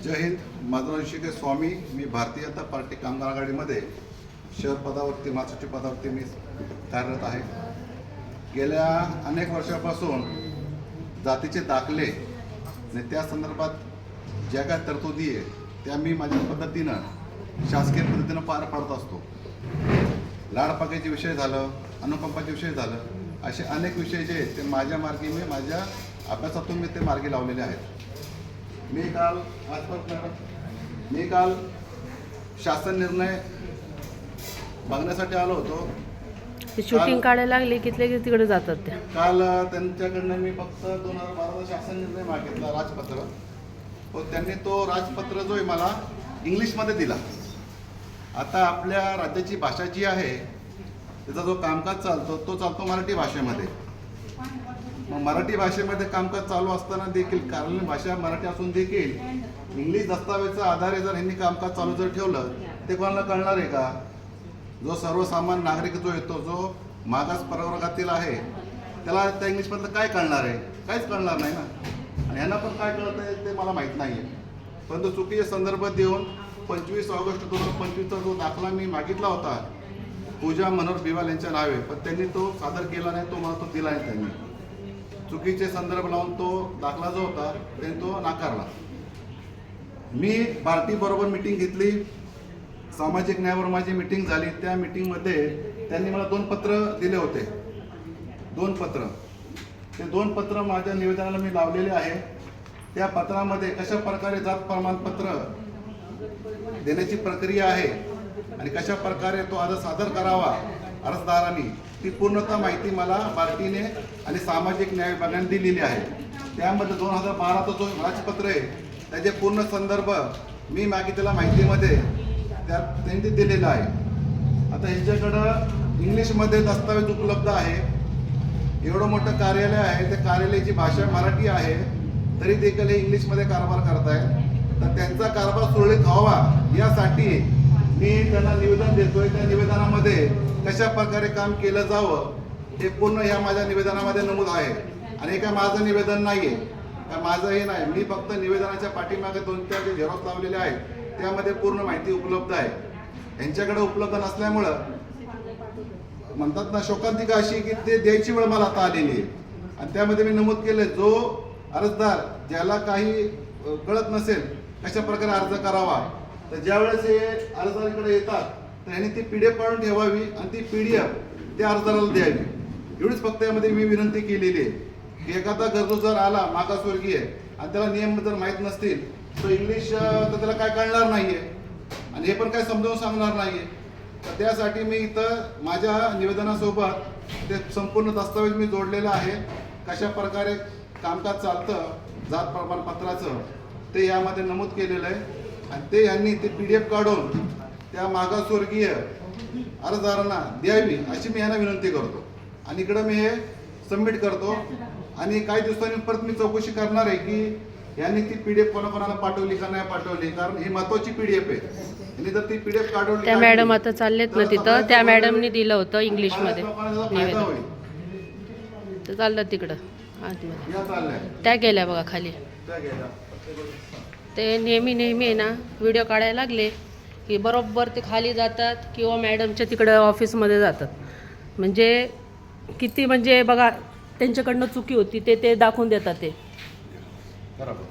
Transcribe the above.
जय हिंद. माझं नाव ऋषिकेश स्वामी. मी भारतीय जनता पार्टी कामगार आघाडीमध्ये शहर पदावरती महासचिव पदावरती मी कार्यरत आहे. गेल्या अनेक वर्षापासून जातीचे दाखले आणि त्या संदर्भात ज्या काय तरतुदी आहे त्या मी माझ्या पद्धतीनं शासकीय पद्धतीनं पार पाडत असतो. लाडपाक्याचे विषय झालं, अनुकंपाचे विषय झालं, असे अनेक विषय जे आहेत ते माझ्या मार्गी माझ्या अभ्यासातून मी ते मार्गी लावलेले आहेत. मी काल शासन निर्णय बघण्यासाठी आलो होतो. शूटिंग काढायला लागले कितले की तिकडे जातात त्या. काल त्यांच्याकडनं मी फक्त 2012चा शासन निर्णय मागितला, राजपत्र. पण त्यांनी तो राजपत्र जो आहे मला इंग्लिशमध्ये दिला. आता आपल्या राज्याची भाषा जी आहे त्याचा जो कामकाज चालतो तो चालतो मराठी भाषेमध्ये. मग मराठी भाषेमध्ये कामकाज चालू असताना देखील कार्यालयीन भाषा मराठी असून देखील इंग्लिश दस्तावेजचा आधारे जर ह्यांनी कामकाज चालू जर ठेवलं ते कोणाला कळणार आहे का? जो सर्वसामान्य नागरिक जो येतो, जो मागास प्रवर्गातील आहे, त्याला त्या इंग्लिशमधलं काय कळणार आहे? काहीच कळणार नाही ना. आणि यांना पण काय कळत आहे ते मला माहीत नाही आहे. परंतु चुकीचे संदर्भ देऊन 25 ऑगस्ट 2025चा जो दाखला मी मागितला होता पूजा मनोहर बिवाल यांच्या नावे, पण त्यांनी तो सादर केला नाही, तो मला तो दिला नाही. त्यांनी चुकीचे संदर्भ लावून तो दाखला जो होता त्यांनी तो नाकारला. मी पार्टीबरोबर मिटिंग घेतली, सामाजिक न्यायावर माझी मिटिंग झाली. त्या मिटिंगमध्ये त्यांनी मला 2 पत्र दिले होते. 2 पत्र, ते 2 पत्र माझ्या निवेदनाला मी लावलेले आहे. त्या पत्रामध्ये कशा प्रकारे जात प्रमाणपत्र देण्याची प्रक्रिया आहे आणि कशा प्रकारे तो अर्ज सादर करावा अर्जदारांनी, ती पूर्णतः माहिती मला पार्टीने आणि सामाजिक न्याय विभागाने दिलेली आहे. त्यामध्ये 2012चा जो राजपत्र आहे त्याचे पूर्ण संदर्भ मी मागितलेल्या माहितीमध्ये त्यात त्यांनी दिलेला आहे. आता ह्यांच्याकडं इंग्लिशमध्ये दस्तावेज उपलब्ध आहे. एवढं मोठं कार्यालय आहे, त्या कार्यालयाची भाषा मराठी आहे, तरी देखील हे इंग्लिशमध्ये कारभार करतायत. तर त्यांचा कारभार सुरळीत व्हावा यासाठी मी त्यांना निवेदन देतोय. त्या निवेदनामध्ये कशा प्रकारे काम केलं जावं हे पूर्ण ह्या माझ्या निवेदनामध्ये नमूद आहे. आणि हे काय माझं निवेदन नाही आहे, काय माझं हे नाही. मी फक्त निवेदनाच्या पाठीमागे 2-4 जे झेरॉक्स लावलेले आहेत त्यामध्ये पूर्ण माहिती उपलब्ध आहे. यांच्याकडे उपलब्ध नसल्यामुळं म्हणतात ना, शोकांतिका अशी की ते द्यायची वेळ मला आता आलेली आहे. आणि त्यामध्ये मी नमूद केलं, जो अर्जदार ज्याला काही कळत नसेल कशा प्रकारे अर्ज करावा, तर ज्यावेळेस हे अर्जदाराकडे येतात तर ह्यांनी ती PDF काढून ठेवावी आणि ती PDF त्या अर्जदाराला द्यावी. एवढीच फक्त यामध्ये मी विनंती केलेली आहे की एखादा गरजू जर आला मागासवर्गीय आणि त्याला नियम जर माहीत नसतील तो इंग्लिश तर त्याला काय कळणार नाहीये आणि हे पण काय समजावून सांगणार नाहीये. तर त्यासाठी मी इथं माझ्या निवेदनासोबत ते संपूर्ण दस्तावेज मी जोडलेला आहे. कशा प्रकारे कामकाज चालतं जात प्रमाणपत्राचं ते यामध्ये नमूद केलेलं आहे. आणि ते यांनी ते PDF काढून त्या मागासवर्गीय अर्जदारांना द्यावी अशी मी यांना विनंती करतो. आणि इकडं मी हे सबमिट करतो. आणि काही दिवसांनी परत मी चौकशी करणार आहे की यांनी ती PDF कोणाकोणाला पाठवली का नाही पाठवली, कारण ही महत्वाची PDF आहे. आणि जर ती PDF काढवली, त्या मॅडम आता चाललेत ना तिथं, त्या मॅडमनी दिलं होतं इंग्लिशमध्ये फायदा होईल. तर चाललं तिकडं आतमध्ये. या चाललंय त्या गेल्या बघा खाली. त्या घ्या. ते नेहमी आहे ना व्हिडिओ काढायला लागले की बरोबर ते खाली जातात किंवा मॅडमच्या तिकडं ऑफिसमध्ये जातात. म्हणजे किती म्हणजे बघा त्यांच्याकडनं चुकी होती ते दाखवून देतात ते. बरोबर.